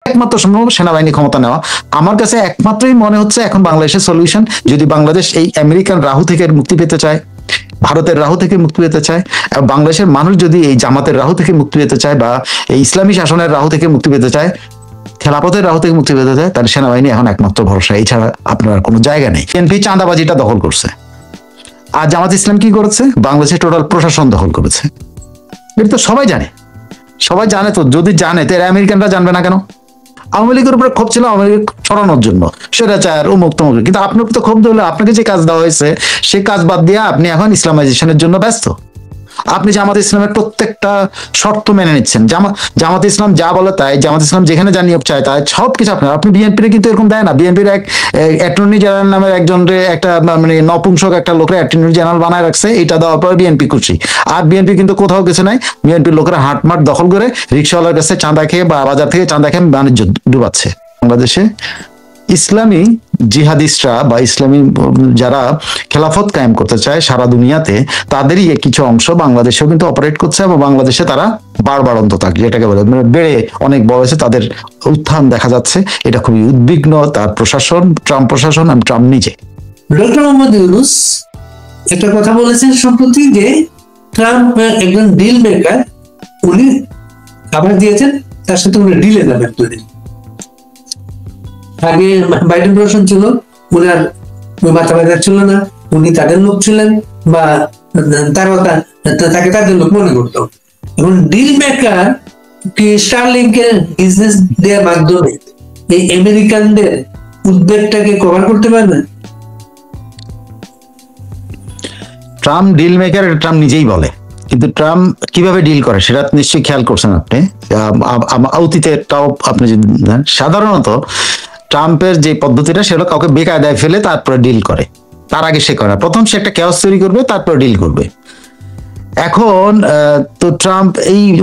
একমাত্র সম্ভব সেনাবাহিনী ক্ষমতা নেওয়া। আমার কাছে একমাত্রই মনে হচ্ছে এখন বাংলাদেশের সলিউশন, যদি বাংলাদেশ এই আমেরিকান রাহু থেকে মুক্তি পেতে চায়, ভারতের রাহু থেকে মুক্তি পেতে চায়, এবং বাংলাদেশের মানুষ যদি এই জামাতের রাহু থেকে মুক্তি পেতে চায় বা এই ইসলামী শাসনের রাহু থেকে মুক্তি পেতে চায়, খেলাফতের রাহু থেকে মুক্তি পেতে চায়, তাহলে সেনাবাহিনী এখন একমাত্র ভরসা, এছাড়া আপনার কোনো জায়গা নেই। বিএনপি চাঁদাবাজিটা দখল করছে, আর জামাত ইসলাম কি করেছে? বাংলাদেশের টোটাল প্রশাসন দখল করেছে। এটা তো সবাই জানে, সবাই জানে। তো যদি জানে তো আমেরিকানরা জানবে না কেন? আওয়ামী লীগের উপরে ক্ষোভ ছিল আওয়ামী লীগ সরানোর জন্য, স্বৈরাচার উমুক তমুক, কিন্তু আপনার তো ক্ষোভ ধরলে আপনাকে যে কাজ দেওয়া হয়েছে সেই কাজ বাদ দিয়ে আপনি এখন ইসলামাইজেশনের জন্য ব্যস্ত। আপনি জামাত ইসলামের প্রত্যেকটা শর্ত মেনে নিচ্ছেন, জামাত ইসলাম যা বলে তাই, জামাত ইসলাম যেখানে যা নিয়োগ চায় তাই, সবকিছু আপনার। আপনি বিএনপির কিন্তু এরকম দেয় না। বিএনপির এক অ্যাটর্নি জেনারেল নামের একজন একটা মানে নপুংসক একটা লোকের অ্যাটর্নি জেনারেল বানায় রাখছে, এটা দেওয়ার পর বিএনপি খুশি। আর বিএনপি কিন্তু কোথাও কিছু নাই, বিএনপির লোকেরা হাটমাট দখল করে রিক্সাওয়ালার কাছে চাঁদা খেয়ে বা বাজার থেকে চাঁদা খেয়ে বাণিজ্য ডুবাচ্ছে। বাংলাদেশে ইসলামী জিহাদিস্টরা বা ইসলামী যারা খেলাফত কায়েম করতে চায় সারা দুনিয়াতে, তাদেরই কিছু অংশ বাংলাদেশেও কিন্তু অপারেট করছে, এবং বাংলাদেশে তারা বাড়বাড়ন্ত যেটাকে বলে মানে বেড়ে অনেক বড় হয়েছে, তাদের উত্থান দেখা যাচ্ছে। এটা খুবই উদ্বিগ্ন তার প্রশাসন, ট্রাম্প প্রশাসন এবং ট্রাম্প নিজে। ডক্টর মোহাম্মদ ইউনূস একটা কথা বলেছেন সম্প্রতি যে ট্রাম্প একজন ডিল মেকার, উনি আবার দিয়েছেন তার সাথে উনি ডিলে যাবেন। আগে বাইডেন প্রশাসন ছিল, উনার মাথা ব্যথা ছিল না, উনি তাদের লোক ছিলেন বা তাকে তাদের লোক মনে করতো। এখন ডিল মেকার কি স্টারলিংকের বিজনেস দেওয়ার মাধ্যমে এই আমেরিকানদের উদ্বেগটাকে কভার করতে পারবে? ট্রাম্প ডিল মেকার, ট্রাম্প নিজেই বলে, কিন্তু ট্রাম্প কিভাবে ডিল করে সেটা নিশ্চয়ই খেয়াল করছেন আপনি। অতীতেরটাও আপনি যদি সাধারণত ট্রাম্পের যে পদ্ধতিটা সেটা কাউকে বেকায়দায় ফেলে তারপরে ডিল করে, তার আগে সে করে। প্রথম সে একটা ক্যাওস তৈরি করবে, তারপর ডিল করবে। এখন তো ট্রাম্প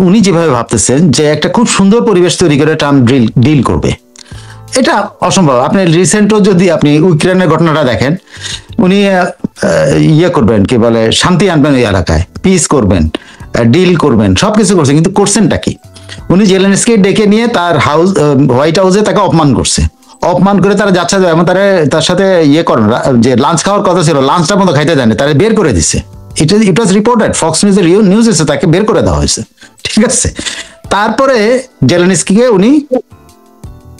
উনি যেভাবে ভাবতেছেন যে একটা খুব সুন্দর পরিবেশ তৈরি করে ট্রাম্প ডিল করবে, এটা অসম্ভব। আপনি রিসেন্টও যদি আপনি ইউক্রেনের ঘটনাটা দেখেন, উনি ইয়ে করবেন, কি বলে, শান্তি আনবেন ওই এলাকায়, পিস করবেন, ডিল করবেন, সবকিছু করছেন, কিন্তু করছেনটা কি? উনি জেলেনস্কি ডেকে নিয়ে তার হোয়াইট হাউসে তাকে অপমান করছে, অপমান করে তারা যাচ্ছে, এবং তার সাথে ইয়ে করেন, যে লাঞ্চ খাওয়ার কথা ছিল, লাঞ্চটা মতো খাইতে দেয়নি, তারা বের করে দিচ্ছে। ইট ওয়াজ রিপোর্টেড, ফক্স নিউজের নিউজ এসে তাকে বের করে দেওয়া হয়েছে, ঠিক আছে। তারপরে জেলেনস্কিকে উনি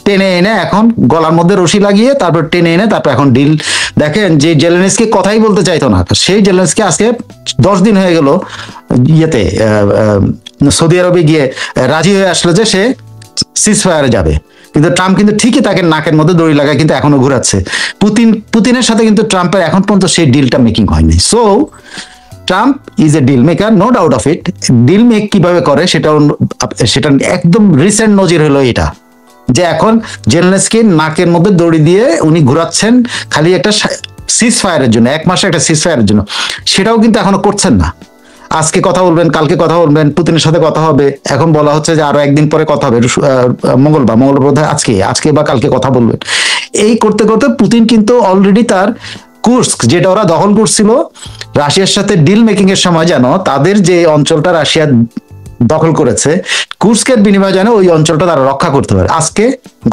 টেনে এনে এখন গলার মধ্যে রশি লাগিয়ে তারপর টেনে এনে তারপর এখন ডিল। দেখেন, যে জেলেনস্কি কথাই বলতে চাইতো না, সেই জেলেনস্কি আজকে 10 দিন হয়ে গেল ইয়েতে সৌদি আরবে গিয়ে রাজি হয়ে আসলো যে সে সিজফায়ারে যাবে, কিন্তু ট্রাম্প কিন্তু ঠিকই তাকে নাকের মধ্যে দড়ি লাগায় কিন্তু এখনো ঘুরাচ্ছে। পুতিনের সাথে কিন্তু ট্রাম্পের এখন পর্যন্ত সেই ডিলটা মেকিং হয়নি। So Trump is a deal maker, no doubt of it. Deal make কিভাবে করে সেটা একদম রিসেন্ট নজির হলো এটা, যে এখন জেলেনস্কি নাকের মধ্যে দড়ি দিয়ে উনি ঘুরাচ্ছেন খালি একটা সিজ ফায়ারের জন্য, 1 মাসে একটা সিজ ফায়ারের জন্য। সেটাও কিন্তু এখনো করছেন না। আজকে কথা বলবেন, কালকে কথা বলবেন, পুতিনের সাথে কথা হবে, এখন বলা হচ্ছে যে আরো একদিন পরে কথা হবে, মঙ্গলবার বোধহয় আজকে বা কালকে কথা বলবেন। এই করতে করতে পুতিন কিন্তু অলরেডি তার কুর্স্ক, যেটা ওরা দখল করছিল রাশিয়ার সাথে ডিল মেকিং এর সময়, যেন তাদের যে অঞ্চলটা রাশিয়া দখল করেছে, কুর্স্কের বিনিময়ে যেন ওই অঞ্চলটা তারা রক্ষা করতে পারে। আজকে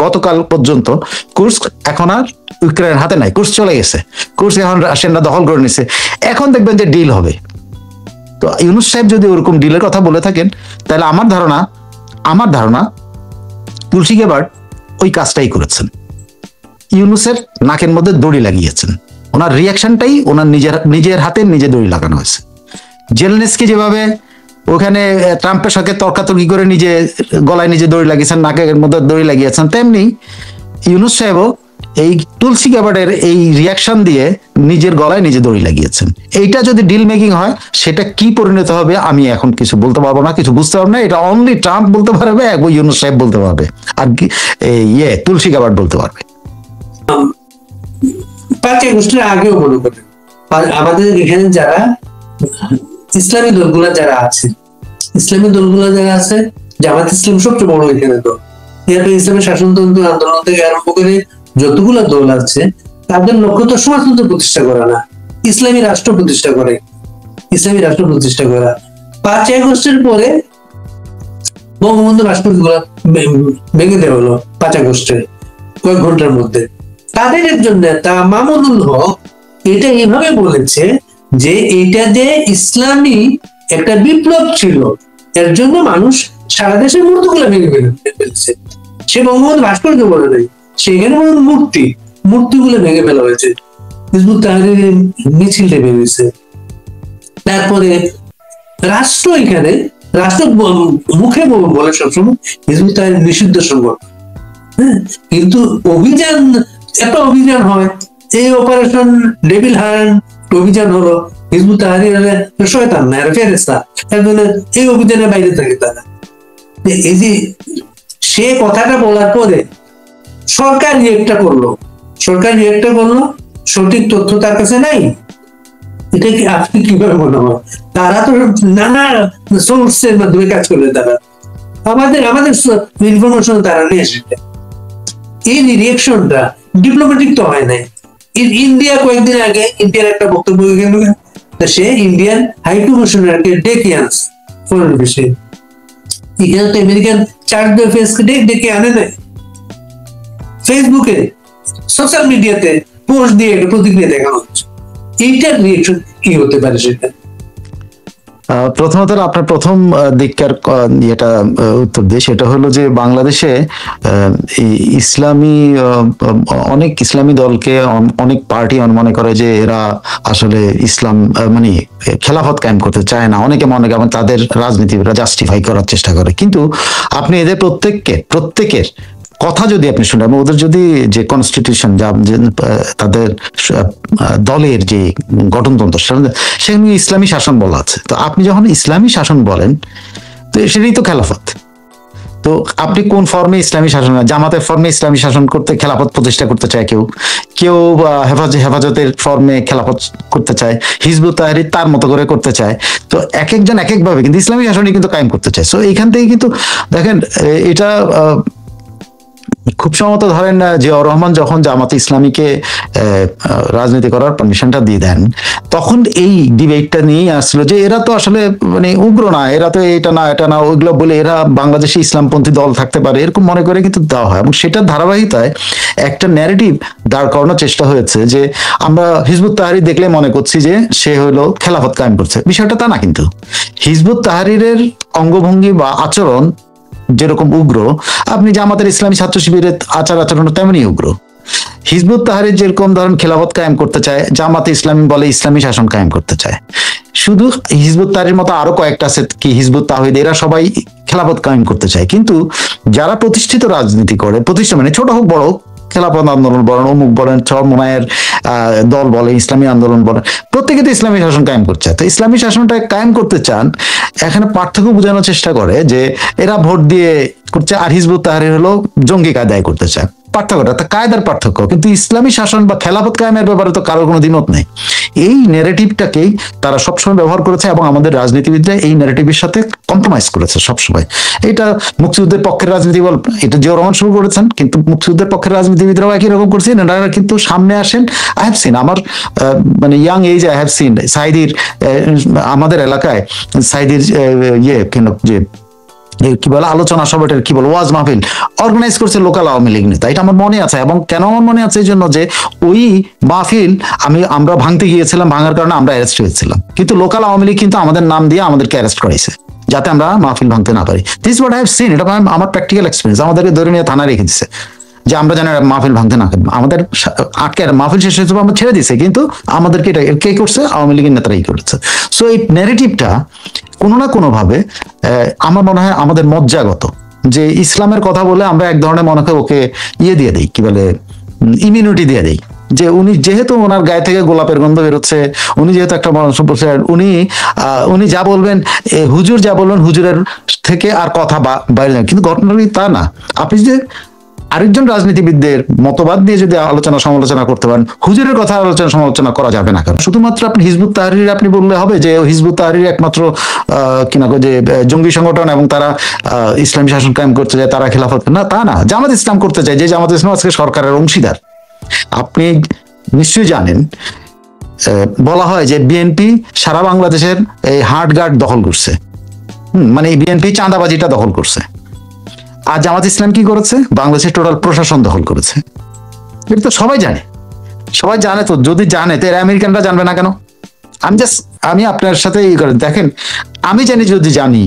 গতকাল পর্যন্ত কুর্স্ক এখন আর ইউক্রেনের হাতে নাই, কুর্স্ক চলে গেছে, কুর্স্ক এখন রাশিয়ানরা দখল করে নিছে। এখন দেখবেন যে ডিল হবে। তো ইউনূস সাহেব যদি ওরকম ডিলের কথা বলে থাকেন, তাহলে আমার ধারণা তুলসী গেবার্ড ওই কাজটাই করেছেন, ইউনূসের নাকের মধ্যে দড়ি লাগিয়েছেন। ওনার রিয়াকশনটাই ওনার নিজের হাতে নিজে দড়ি লাগানো হয়েছে। জেলেনস্কি যেভাবে ওখানে ট্রাম্পের সাথে তর্কাতর্কি করে নিজে গলায় নিজে দড়ি লাগিয়েছেন, নাকের মধ্যে দড়ি লাগিয়েছেন, তেমনি ইউনূস সাহেবও এই তুলসী গ্যাবার্ডের এই রিয়াকশন দিয়ে নিজের গলায় নিজে দড়ি লাগিয়েছেন। এইটা যদি ডিল মেকিং হয়, সেটা কি পরিণত হবে আমি এখন কিছু বলতে পারবো না, কিছু বুঝতে পারবো না। এটা অনলি ট্রাম্প বলতে পারবে, এবং ইউনূস সাহেব বলতে পারবে, আর তুলসী গ্যাবার্ড বলতে পারবে। 5 আগস্টের আগেও মনে করেন আমাদের এখানে যারা ইসলামী দলগুলো যারা আছে, জামাত ইসলাম সবচেয়ে বড় এখানে দল, এরপরে ইসলামের শাসনতন্ত্র আন্দোলন থেকে আরম্ভ করে যতগুলো দল আছে, তাদের লক্ষ্য তো সমাজতন্ত্র প্রতিষ্ঠা করা না, ইসলামী রাষ্ট্র প্রতিষ্ঠা করা। 5 আগস্টের পরে বঙ্গবন্ধু ভাস্কর্য গুলা ভেঙে দেওয়া হলো 5 আগস্টে কয়েক ঘন্টার মধ্যে। তাদের একজন নেতা মামুনুল হক এটা এইভাবে বলেছে যে এটা যে ইসলামী একটা বিপ্লব ছিল, এর জন্য মানুষ সারা দেশের মূর্তিগুলো ভেঙে ফেলেছে। সে বঙ্গবন্ধু ভাস্কর্য বলে নাই, সেখানে মূর্তিগুলো ভেঙে ফেলা হয়েছে, হিজবুত তাহরীরের মিছিলটা বেরিয়েছে। তারপরে রাষ্ট্র মুখে বলে সবসময় হিজবুত তাহরীর নিষিদ্ধ সংগঠন, হ্যাঁ, কিন্তু একটা অভিযান হয়, এই অপারেশন ডেভিল হান্ট অভিযান হলো, হিজবুত তাহরীর শয়তান না, এরা ফেরেশতা, এই অভিযানের বাইরে থাকে তারা। এই যে সে কথাটা বলার পরে সরকার রিয়েক্টটা করলো, সঠিক তথ্য তার কাছে নাই। এটা কি আপনি কিভাবে মনে হয়? তারা তো নানা সোর্সের মাধ্যমে কাজ করবে, তারা আমাদের ইনফরমেশন তারা নিয়ে এসেছে। এই রিয়েকশনটা ডিপ্লোম্যাটিক তো হয় নাই। ইন্ডিয়া কয়েকদিন আগে ইন্ডিয়ার একটা বক্তব্য গেল, সে ইন্ডিয়ান হাই কমিশনারকে ডেকে আনছে ফরেন অফিসে, এখানে তো আমেরিকান চার্জ দ্য ফেসকে ডেকে আনে নাই, ফেসবুকে সোশ্যাল মিডিয়াতে পোস্ট দিয়ে একটা প্রতিক্রিয়া দেখানো হচ্ছে। এইটার রিয়েকশন কি হতে পারে সেটা? প্রথমত আপনার প্রথম দিককার এটা উত্তর দিয়ে, সেটা হলো যে বাংলাদেশে অনেক ইসলামী দলকে অনেক পার্টি মনে করে যে এরা আসলে ইসলাম মানে খেলাফত কায়েম করতে চায় না, অনেকে মনে করেন তাদের রাজনীতিরা জাস্টিফাই করার চেষ্টা করে। কিন্তু আপনি এদের প্রত্যেকের কথা যদি আপনি শুনেন, ওদের যদি যে কনস্টিটিউশন তাদের দলের যে গঠনতন্ত্র সেখানে ইসলামী শাসন বলা আছে। তো আপনি যখন ইসলামী শাসন বলেন তো সেটাই তো খেলাফত। তো আপনি কোন ফর্মে ইসলামী শাসন, জামাতের ফর্মে ইসলামী শাসন করতে খেলাফত প্রতিষ্ঠা করতে চায় কেউ হেফাজতের ফর্মে খেলাফত করতে চায়, হিজবুত তাহরীর তার মতো করে করতে চায়। তো এক একজন এক একভাবে কিন্তু ইসলামী শাসনই কিন্তু কায়েম করতে চায়। সো এইখান থেকে কিন্তু দেখেন এটা খুব সম্ভবত ধরেন জিয়াউর রহমান যখন জামাতে ইসলামীকে রাজনীতি করার পারমিশনটা দিয়ে দেন, তখন এই ডিবেটটা নিয়েই আসছিল যে এরা তো আসলে মানে উগ্র না, এরা তো এটা না ওইগুলো বলে এরা বাংলাদেশে ইসলামপন্থী দল থাকতে পারে, এরকম মনে করে কিন্তু দেওয়া হয়। এবং সেটার ধারাবাহিকতায় একটা ন্যারেটিভ দাঁড় করানোর চেষ্টা হয়েছে যে আমরা হিজবুত তাহরীর দেখলে মনে করছি যে সে হলো খেলাফত কায়েম করছে। বিষয়টা তা না, কিন্তু হিজবুত তাহরীরের অঙ্গভঙ্গি বা আচরণ যেরকম উগ্র, আপনি জামাতের ইসলামী ছাত্র শিবিরের আচরণ তেমনি উগ্র। হিজবুত তাহরীর যেরকম ধরেন খেলাফত কায়েম করতে চায়, জামাতে ইসলামী বলে ইসলামী শাসন কায়েম করতে চায়। শুধু হিজবুত তাহরীর মতো আরো কয়েকটা আছে কি হিজবুত তাওহীদ, এরা সবাই খেলাফত কায়েম করতে চায়। কিন্তু যারা প্রতিষ্ঠিত রাজনীতি করে, মানে ছোট হোক বড় হোক, খেলাফত আন্দোলন বলেন, অমুক বলেন, চরমোনায়ের দল বলে, ইসলামী আন্দোলন বলেন, প্রত্যেকে তো ইসলামী শাসন কায়েম করছে। তো ইসলামী শাসনটা কায়েম করতে চান, এখানে পার্থক্য বোঝানোর চেষ্টা করে যে এরা ভোট দিয়ে করছে আর হিজবুত তাহরীর হলো জঙ্গি কায়দায় করতে চায়। পার্থক্যটা তো কায়দার পার্থক্য, কিন্তু ইসলামী শাসন বা খেলাফত কায়েমের ব্যাপারে তো কারোর কোনো দ্বিমত নেই। এই ন্যারেটিভটাকেই তারা সবসময় ব্যবহার করেছে এবং আমাদের রাজনীতিবিদরা এই ন্যারেটিভের সাথে কম্প্রোমাইজ করেছে সবসময়। এটা মুক্তিযুদ্ধের পক্ষের রাজনীতি বল, এটা জিয়াউর রহমান শুরু করেছেন, কিন্তু মুক্তিযুদ্ধের পক্ষের রাজনীতিবিদরাও একই রকম করছেন। এনারা কিন্তু সামনে আসেন, আই হ্যাভ সিন, আমার মানে young age I have seen সাইদির, আমাদের এলাকায় সাইদির যে কি বলে আলোচনা সভাটার কি বলে ওয়াজ মাহফিল অর্গানাইজ করছে লোকাল আওয়ামী লীগ নেতা। এটা আমার মনে আছে। এবং কেন আমার মনে আছে এই জন্য যে ওই মাহফিল আমরা ভাঙতে গিয়েছিলাম, ভাঙার কারণে আমরা অ্যারেস্ট হয়েছিলাম, কিন্তু লোকাল আওয়ামী লীগ কিন্তু আমাদের নাম দিয়ে আমাদেরকে অ্যারেস্ট করাইছে যাতে আমরা মাহফিল ভাঙতে না পারি। This what I have scene, এটা আমার প্র্যাকটিক্যাল এক্সপিরিয়েন্স। আমাদেরকে ধরে নিয়ে থানা রেখে দিচ্ছে যে আমরা যেন মাহফিল ভাঙতে না পারি, আমাদের আটকে মাহফিল শেষ হয়েছে আমরা ছেড়ে দিছে, কিন্তু আমাদেরকে এটা কে করছে? আওয়ামী লীগের নেতারাই করেছে। সো এই ন্যারেটিভটা কোনো না কোনো ভাবে আমার মনে হয় আমাদের মজ্জাগত, যে ইসলামের কথা বলে আমরা এক ধরনের মনে হয় ওকে দিয়ে দিই, কি বলে ইমিউনিটি দিয়ে দিই, যে উনি যেহেতু ওনার গায়ে থেকে গোলাপের গন্ধ বেরোচ্ছে, উনি যেহেতু একটা মানুষ বলছে, উনি যা বলবেন, হুজুর যা বলবেন হুজুরের থেকে আর কথা বাইরে যায়। কিন্তু ঘটনাটি তা না। আপনি যে আরেকজন রাজনীতিবিদদের মতবাদ নিয়ে যদি আলোচনা সমালোচনা করতে পারেন, হুজুরের কথা আলোচনা সমালোচনা করা যাবে না। কারণ শুধুমাত্র আপনি হিজবুত তাহরীর আপনি বললে হবে যে হিজবুত তাহরীর একমাত্র কিনা যে জঙ্গি সংগঠন এবং তারা ইসলামী শাসন কায়েম করতে চায়, তারা খেলাফত না, তা না। জামাত ইসলাম করতে চায়, যে জামাত ইসলাম আজকে সরকারের অংশীদার। আপনি নিশ্চয়ই জানেন, বলা হয় যে বিএনপি সারা বাংলাদেশের এই হাটঘাট দখল করছে, মানে বিএনপি চাঁদাবাজিটা দখল করছে। আর জামাত ইসলাম কি করেছে? বাংলাদেশের টোটাল প্রশাসন দখল করেছে। এটা তো সবাই জানে, সবাই জানে। তো যদি জানে তো এরা আমেরিকানরা জানবে না কেন? আমি আপনার সাথে এই করে দেখেন, আমি যদি জানি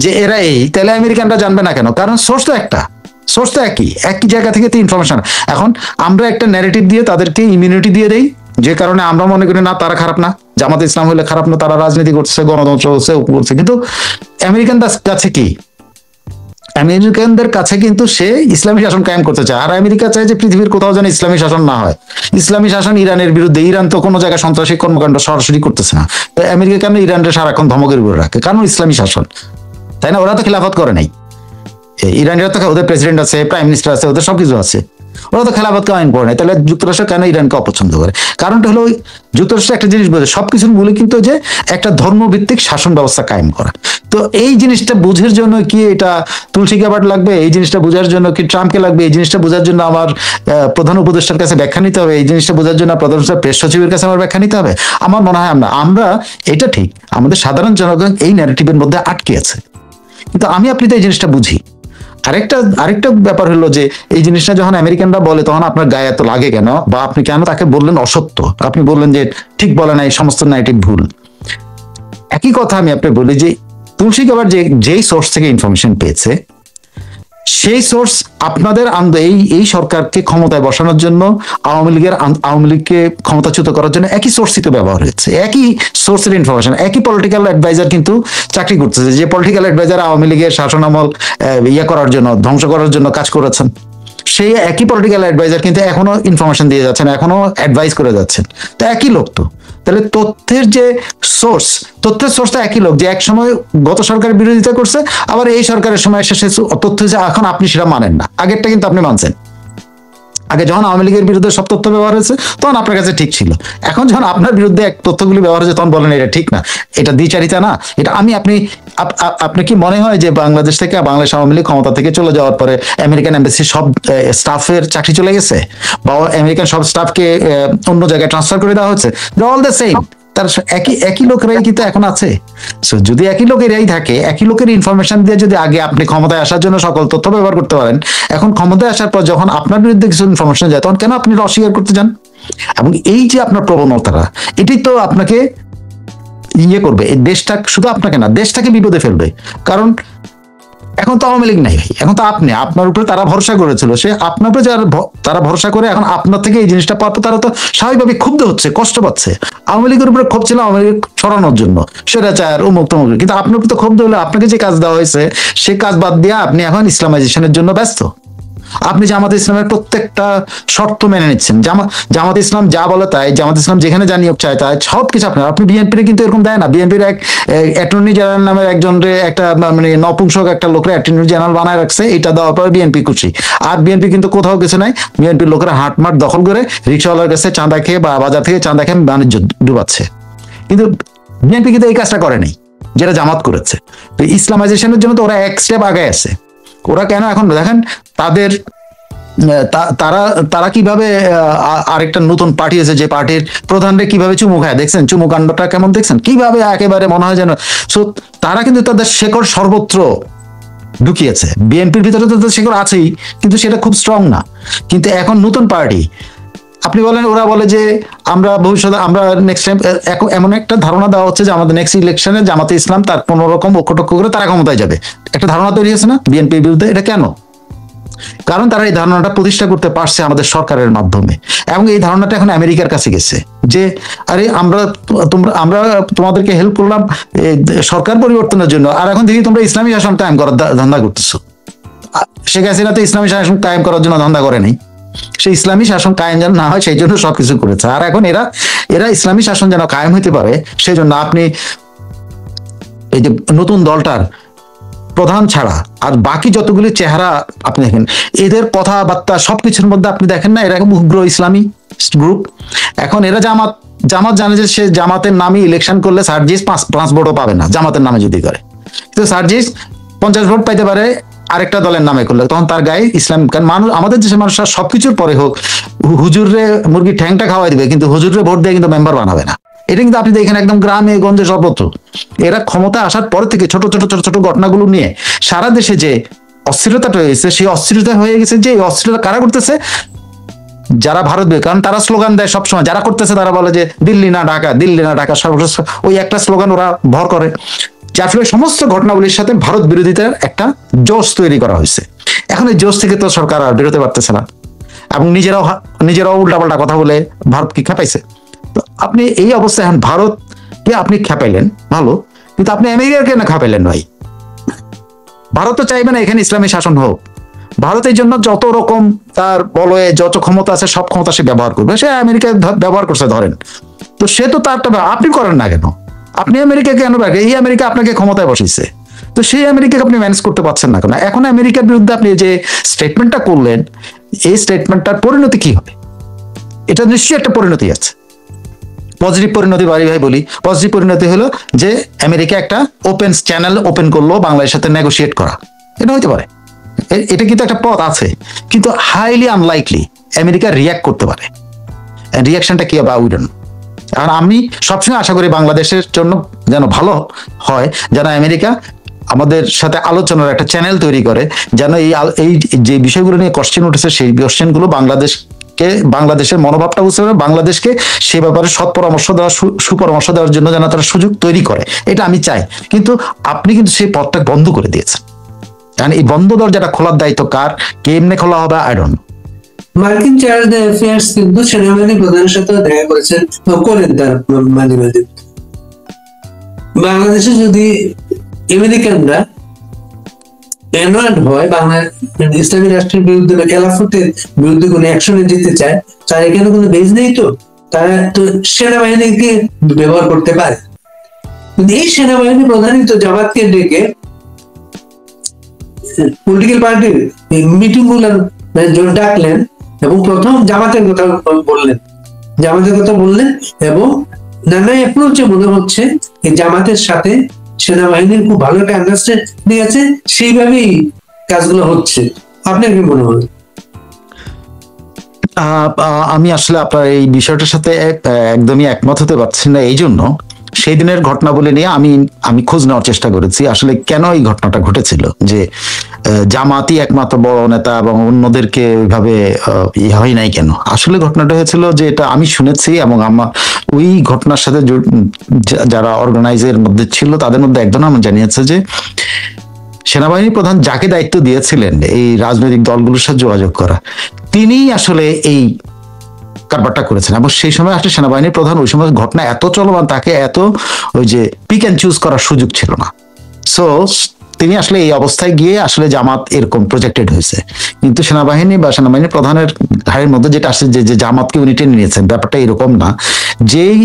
যে এরা এই, তাহলে আমেরিকানরা জানবে না কেন? কারণ সোর্স তো একটা, সোর্স তো একই জায়গা থেকে তো ইনফরমেশন। এখন আমরা একটা ন্যারেটিভ দিয়ে তাদেরকে ইমিউনিটি দিয়ে দেই, যে কারণে আমরা মনে করি না তারা খারাপ না, জামাত ইসলাম হলে খারাপ না, তারা রাজনীতি করছে, গণতন্ত্র হচ্ছে, করছে। কিন্তু আমেরিকানদের কাছে কি? আমেরিকানদের কাছে কিন্তু সে ইসলামী শাসন কায়েম করতে চায়, আর আমেরিকা চায় যে পৃথিবীর কোথাও যেন ইসলামী শাসন না হয়। ইসলামী শাসন ইরানের বিরুদ্ধে, ইরান তো কোনো জায়গায় সন্ত্রাসী কর্মকাণ্ড সরাসরি করতেছে না, তো আমেরিকা কেন ইরানকে সারাক্ষণ ধমকের উপরে রাখে? কারণ ইসলামী শাসন, তাই না? ওরা তো খেলাফত করে নাই। ইরানের তো ওদের প্রেসিডেন্ট আছে, প্রাইম মিনিস্টার আছে, ওদের সবকিছু আছে, ওরা তো খেলাফত আইন করে নাই। তাহলে যুক্তরাষ্ট্র কেন ইরানকে অপছন্দ করে? কারণটা হলো যুক্তরাষ্ট্র একটা জিনিস বোঝে, সবকিছুর মূলে কিন্তু যে একটা ধর্মভিত্তিক শাসন ব্যবস্থা কায়েম করা। তো এই জিনিসটা বুঝার জন্য কি এটা তুলসী গ্যাবার্ড লাগবে? এই জিনিসটা বোঝার জন্য কি ট্রাম্পকে লাগবে? এই জিনিসটা বোঝার জন্য আমার প্রধান উপদেষ্টার কাছে ব্যাখ্যা নিতে হবে? এই জিনিসটা বোঝার জন্য প্রধান প্রেস সচিবের কাছে আমার ব্যাখ্যা নিতে হবে? আমার মনে হয় আমরা এটা ঠিক, আমাদের সাধারণ জনগণ এই ন্যারেটিভের মধ্যে আটকে আছে। কিন্তু আপনি তো এই জিনিসটা বুঝি। আরেকটা ব্যাপার হলো যে এই জিনিসটা যখন আমেরিকানরা বলে তখন আপনার গায়ে এত লাগে কেন? বা আপনি কেন তাকে বললেন অসত্য? আপনি বললেন যে ঠিক বলে নাই, সমস্ত ন্যারেটিভ ভুল। একই কথা আমি আপনি বলি যে তুলসী গ্যাবার্ড যেই সোর্স থেকে ইনফরমেশন পেয়েছে, সেই সোর্স আপনাদের এই সরকারকে ক্ষমতায় বসানোর জন্য, আওয়ামী লীগকে ক্ষমতাচ্যুত করার জন্য একই সোর্সই তো ব্যবহার হয়েছে, একই সোর্সের ইনফরমেশন। একই পলিটিক্যাল অ্যাডভাইজার কিন্তু চাকরি করতেছে, যে পলিটিক্যাল অ্যাডভাইজার আওয়ামী লীগের শাসনামল করার জন্য, ধ্বংস করার জন্য কাজ করেছেন, সেই একই পলিটিক্যাল অ্যাডভাইজার কিন্তু এখনো ইনফরমেশন দিয়ে যাচ্ছেন, এখনো অ্যাডভাইস করে যাচ্ছেন। তো একই লোক তো, তাহলে তথ্যের সোর্সটা একই লোক, যে এক সময় গত সরকারের বিরোধিতা করছে, আবার এই সরকারের সময় এসে তথ্য যে এখন আপনি সেটা মানেন না। আগেরটা কিন্তু আপনি মানছেন। আগে যখন আওয়ামী লীগের বিরুদ্ধে সব তথ্য ব্যবহার হয়েছে তখন আপনার কাছে ঠিক ছিল, এখন যখন আপনার বিরুদ্ধে এক তথ্যগুলি ব্যবহার হয়েছে তখন বলেন এটা ঠিক না, এটা দ্বিচারিতা না। এটা আপনি কি মনে হয় যে বাংলাদেশ থেকে, বাংলাদেশ আওয়ামী লীগ ক্ষমতা থেকে চলে যাওয়ার পরে আমেরিকান এম্বাসি সব স্টাফের চাকরি চলে গেছে, বা আমেরিকান সব স্টাফকে অন্য জায়গায় ট্রান্সফার করে দেওয়া হচ্ছে? অল দ্য সেম, তার একই লোকেরাই কিন্তু এখন আছে। যদি একই লোকেরাই থাকে, একই লোকের ইনফরমেশন দিয়ে যদি আগে আপনি ক্ষমতায় আসার জন্য সকল তথ্য ব্যবহার করতে পারেন, এখন ক্ষমতায় আসার পর যখন আপনার বিরুদ্ধে কিছু ইনফরমেশন যায় তখন কেন আপনি অস্বীকার করতে যান? এবং এই যে আপনার প্রবণতাটা, এটাই তো আপনাকে করবে, এই দেশটা, শুধু আপনাকে না, দেশটাকে বিপদে ফেলবে। কারণ এখন তো আওয়ামী লীগ নাই ভাই, এখন তো আপনার উপরে তারা ভরসা করেছিল, সে আপনার উপরে তারা ভরসা করে এখন আপনার থেকে এই জিনিসটা পাওয়ার পর তারা তো স্বাভাবিকভাবে ক্ষুব্ধ হচ্ছে, কষ্ট পাচ্ছে। আওয়ামী লীগের উপরে ক্ষোভ ছিল আওয়ামী লীগ সরানোর জন্য, সেটা চায় অমুক তমুক, কিন্তু আপনার উপরে তো ক্ষুব্ধ হলে আপনাকে যে কাজ দেওয়া হয়েছে সে কাজ বাদ দিয়ে আপনি এখন ইসলামাইজেশনের জন্য ব্যস্ত। আপনি জামাত ইসলামের প্রত্যেকটা শর্ত মেনে নিচ্ছেন, জামাত ইসলাম যা বলে তাই, জামাত ইসলাম যেখানে যা নিয়োগ চায় তাই, সবকিছু আপনি বিএনপির কিন্তু এরকম দেয় না। বিএনপির এক অ্যাটর্নি জেনারেল নামের একজনরে একটা মানে নপুংসক একটা লোকের অ্যাটর্নি জেনারেল বানায় রাখছে, এটা দেওয়ার পরে বিএনপি খুশি। আর বিএনপি কিন্তু কোথাও কিছু নাই, বিএনপির লোকেরা হাটমাট দখল করে রিক্সাওয়ালার কাছে চাঁদা খেয়ে বা বাজার থেকে চাঁদা খেয়ে বাণিজ্য ডুবাচ্ছে। কিন্তু বিএনপি কিন্তু এই কাজটা করে নাই, যেটা জামাত করেছে। তো ইসলামাইজেশনের জন্য তো ওরা এক স্টেপ আগে আছে। ওরা কেন এখন দেখেন তাদের তারা কিভাবে আরেকটা নতুন পার্টি আছে, যে পার্টির প্রধানরে কিভাবে চুমু খায় দেখছেন, চুমু কাণ্ডটা কেমন দেখছেন, কিভাবে একেবারে মনে হয় যেন। সো তারা কিন্তু তাদের শেকড় সর্বত্র ঢুকিয়েছে। বিএনপির ভিতরে তো শেকড় আছেই, কিন্তু সেটা খুব স্ট্রং না। কিন্তু এখন নতুন পার্টি, আপনি বলেন, ওরা বলে যে আমরা ভবিষ্যতে, আমরা নেক্সট টাইম, এমন একটা ধারণা দেওয়া হচ্ছে যে আমাদের নেক্সট ইলেকশনে জামাতে ইসলাম তার কোন রকম অক্ষটক্ষ করে তারা ক্ষমতায় যাবে, একটা ধারণা তৈরি হয়েছে না বিএনপির বিরুদ্ধে। এটা কেন? কারণ তারা এই ধারণাটা প্রতিষ্ঠা করতে পারছে আমাদের সরকারের মাধ্যমে, এবং এই ধারণাটা এখন আমেরিকার কাছে গেছে যে আরে আমরা তোমাদেরকে হেল্প করলাম সরকার পরিবর্তনের জন্য, আর এখন দেখি তোমরা ইসলামী শাসন কায়েম করার ধান্দা করতেছো। শেখ হাসিনা তো ইসলামী শাসন কায়েম করার জন্য ধান্দা করে নাই, সে ইসলামী শাসন কায়েম যেন না হয় সেই জন্য সবকিছু করেছে। আর এখন এরা ইসলামী শাসন যেন কায়েম হইতে পারে সেই জন্য আপনি এই যে নতুন দলটার প্রধান ছাড়া আর বাকি যতগুলি চেহারা আপনি দেখেন, এদের কথাবার্তা সবকিছুর মধ্যে আপনি দেখেন না এরা উগ্র ইসলামী গ্রুপ। এখন এরা জামাত জানে যে সে জামাতের নামে ইলেকশন করলে সার্জিস 5 ভোটও পাবে না জামাতের নামে যদি করে, কিন্তু সার্জিস 50 ভোট পাইতে পারে আরেকটা দলের নামে করলে, তখন তার গায়ে ইসলাম। কারণ মানুষ, আমাদের দেশের মানুষ সবকিছুর পরে হোক, হুজুরে মুরগির ঠ্যাংটা খাওয়াই দিবে, কিন্তু হুজুরে ভোট দিয়ে কিন্তু মেম্বার বানাবে না। এটা কিন্তু আপনি দেখেন একদম গ্রামে গঞ্জে সর্বত্র। এরা ক্ষমতা আসার পর থেকে ছোট ছোট ছোট ছোট ঘটনাগুলো নিয়ে সারা দেশে যে অস্থিরতাটা হয়েছে, সেই অস্থিরতা হয়ে গেছে যে এই অস্থিরতা কারা করতেছে? যারা ভারত বিরোধী। কারণ তারা স্লোগান দেয় সবসময়, যারা করতেছে তারা বলে যে দিল্লি না ঢাকা, দিল্লি না ঢাকা, সর্বশেষ ওই একটা স্লোগান ওরা ভর করে। যার ফলে সমস্ত ঘটনাগুলির সাথে ভারত বিরোধিতার একটা জোশ তৈরি করা হয়েছে। এখন এই জোশ থেকে তো সরকার আর বেরোতে পারতেছে না, এবং নিজেরাও উল্টাপাল্টা কথা বলে ভারতকে খেপাইছে। তো আপনি এই অবস্থায় এখন ভারতকে আপনি খেপাইলেন ভালো, কিন্তু আপনি আমেরিকাকে না খেপাইলেন ভাই। ভারত তো চাইবে না এখানে ইসলামী শাসন হোক। ভারতের জন্য যত রকম তার বলয়ে যত ক্ষমতা আছে সব ক্ষমতা সে ব্যবহার করবে। সে আমেরিকা ব্যবহার করছে ধরেন, তো সে তো তারটা আপনি করেন না কেন? আপনি আমেরিকাকে কেন রাখেন? এই আমেরিকা আপনাকে ক্ষমতায় বসিয়েছে, তো সেই আমেরিকাকে আপনি ম্যানেজ করতে পারছেন না কেন? এখন আমেরিকার বিরুদ্ধে আপনি যে স্টেটমেন্টটা করলেন, এই স্টেটমেন্টটার পরিণতি কি হবে? এটা নিশ্চয়ই একটা পরিণতি আছে, পজিটিভ পরিণতি। বাড়ি ভাই বলি, পজিটিভ পরিণতি হলো যে আমেরিকা একটা ওপেন চ্যানেল ওপেন করলো বাংলাদেশের সাথে নেগোশিয়েট করা। এটা হতে পারে, এটা কিন্তু একটা পথ আছে, কিন্তু হাইলি আনলাইকলি আমেরিকা রিয়াক্ট করতে পারে। রিয়াকশনটা কি হবে উই ডোন্ট নো। আর আমি সবসময় আশা করি বাংলাদেশের জন্য যেন ভালো হয়, যেন আমেরিকা আমাদের সাথে আলোচনার একটা চ্যানেল তৈরি করে, যেন এই যে বিষয়গুলো নিয়ে কোশ্চেন উঠেছে সেই কোশ্চেনগুলো বাংলাদেশের মনোভাবটা বুঝতে পারে, বাংলাদেশকে সে ব্যাপারে সৎ পরামর্শ দেওয়া, সুপরামর্শ দেওয়ার জন্য যেন তারা সুযোগ তৈরি করে, এটা আমি চাই। কিন্তু আপনি কিন্তু সেই পথটা বন্ধ করে দিয়েছেন। কারণ এই বন্ধ দরজাটা খোলার দায়িত্ব কার, কেমনে খোলা হবে আই ডোন্ট নো। মার্কিন চার্জ অ্যাফেয়ার্স কিন্তু সেনাবাহিনী প্রধানের সাথে দেখা করেছেন, করেন তার মাঝে মাঝে। বাংলাদেশে যদি আমেরিকানরা অ্যানয়েড হয়, ইসলামী রাষ্ট্রের বিরুদ্ধে বা খেলাফতের বিরুদ্ধে কোনো অ্যাকশনে যেতে চায়, তার এখানে কোনো বেজ নেই, তো তারা তো সেনাবাহিনীকে ব্যবহার করতে পারে। কিন্তু এই সেনাবাহিনী প্রধানই তো জামাতকে ডেকে পলিটিক্যাল পার্টির মিটিং গুলো ডাকলেন এবং প্রথম জামাতের কথা বললেন এবং নানা অ্যাপ্রোচে মনে হচ্ছে এই জামাতের সাথে সেনাবাহিনীর খুব ভালো একটা আন্ডারস্ট্যান্ডিং আছে, সেইভাবেই কাজগুলো হচ্ছে। আপনার কি মনে হয়? আমি আসলে আপনার এই বিষয়টার সাথে একদমই একমত হতে পারছি না। এই জন্য সেই দিনের ঘটনাবলী নিয়ে আমি খোঁজ নেওয়ার চেষ্টা করেছি, আসলে কেন এই ঘটনাটা ঘটেছিল, যে জামাতি একমাত্র বড় নেতা এবং অন্যদেরকে ওইভাবে হয় নাই কেন। আসলে ঘটনাটা হয়েছিল যে, এটা আমি শুনেছি এবং আমার ওই ঘটনার সাথে যারা অর্গানাইজের মধ্যে ছিল তাদের মধ্যে একজন আমার জানিয়েছে যে সেনাবাহিনী প্রধান যাকে দায়িত্ব দিয়েছিলেন এই রাজনৈতিক দলগুলোর সাথে যোগাযোগ করা, তিনিই আসলে এই কারবারটা করেছেন। এবং সেই সময় আসলে সেনাবাহিনীর প্রধান ওই সময় ঘটনা এত চলমান, তাকে এত ওই যে পিক অ্যান্ড চুজ করার সুযোগ ছিল না। সো তিনি আসলে এই অবস্থায় গিয়ে আসলে জামাত এরকম প্রজেক্টেড হয়েছে। কিন্তু সেনাবাহিনী বা সেনাবাহিনী প্রধানের ঘাড়ের মধ্যে যেটা আসছে যে জামাতকে উনি টেনে নিয়েছেন, ব্যাপারটা এরকম না। যেই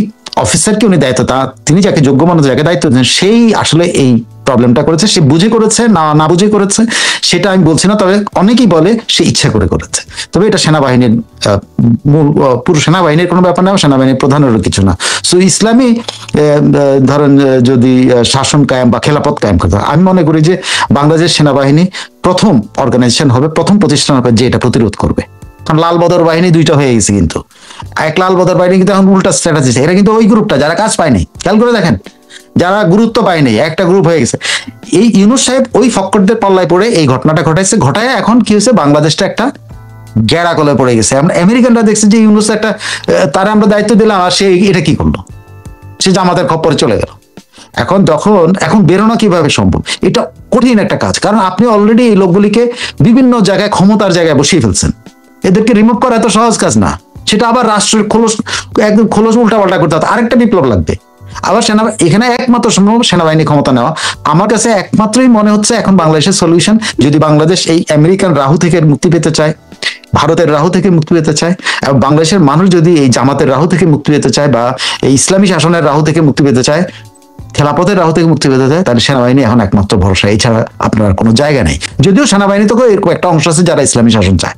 অফিসারকে উনি দায়িত্ব, তিনি যাকে যোগ্য মানুষ যাকে দায়িত্ব দিয়েছেন, সেই আসলে এই প্রবলেমটা করেছে। সে বুঝে করেছে না বুঝে করেছে সেটা আমি বলছি না, তবে অনেকেই বলে সে ইচ্ছা করে করেছে। তবে এটা সেনাবাহিনীর পুরো সেনাবাহিনীর কোনো ব্যাপার না, সেনাবাহিনীর প্রধানেরও কিছু না। সো ইসলামী ধরেন যদি শাসন কায়েম বা খেলাফত কায়েম করতে হয়, আমি মনে করি যে বাংলাদেশ সেনাবাহিনী প্রথম অর্গানাইজেশন হবে, প্রথম প্রতিষ্ঠান হবে যে এটা প্রতিরোধ করবে। কারণ লাল বদর বাহিনী দুইটা হয়ে গেছে, কিন্তু এক লাল বদর বাহিনী কিন্তু এখন উল্টা স্ট্র্যাটেজি। এরা কিন্তু ওই গ্রুপটা যারা কাজ পায়নি, খেয়াল করে দেখেন, যারা গুরুত্ব পায়নি, একটা গ্রুপ হয়ে গেছে। এই ইউনূস সাহেব ওই ফক্করদের পাল্লায় পড়ে এই ঘটনাটা ঘটায় এখন কি হয়েছে, বাংলাদেশটা একটা গেড়া কলে পড়ে গেছে। আমরা আমেরিকানরা দেখছি যে ইউনূস একটা, তারা আমরা দায়িত্ব দিলাম আর সে এটা কি করলো, সে জামাতের খপ্পরে চলে গেল। এখন বেরোনো কিভাবে সম্ভব? এটা কঠিন একটা কাজ, কারণ আপনি অলরেডি এই লোকগুলিকে বিভিন্ন জায়গায় ক্ষমতার জায়গায় বসিয়ে ফেলছেন। এদেরকে রিমুভ করা এত সহজ কাজ না, সেটা আবার রাষ্ট্রের একদম খোলস উল্টা পাল্টা করতে হবে, আরেকটা বিপ্লব লাগবে। আবার এখানে একমাত্র সম্ভব সেনাবাহিনী ক্ষমতা নেওয়া। আমার কাছে একমাত্রই মনে হচ্ছে এখন বাংলাদেশের সলিউশন, যদি বাংলাদেশ এই আমেরিকান রাহু থেকে মুক্তি পেতে চায়, ভারতের রাহু থেকে মুক্তি পেতে চায়, এবং বাংলাদেশের মানুষ যদি এই জামাতের রাহু থেকে মুক্তি পেতে চায় বা এই ইসলামী শাসনের রাহু থেকে মুক্তি পেতে চায়, খেলাফতের রাহু থেকে মুক্তি পেতে চায়, তাহলে সেনাবাহিনী এখন একমাত্র ভরসা, এছাড়া আপনার কোনো জায়গা নেই। যদিও সেনাবাহিনী তো এরকম একটা অংশ আছে যারা ইসলামী শাসন চায়।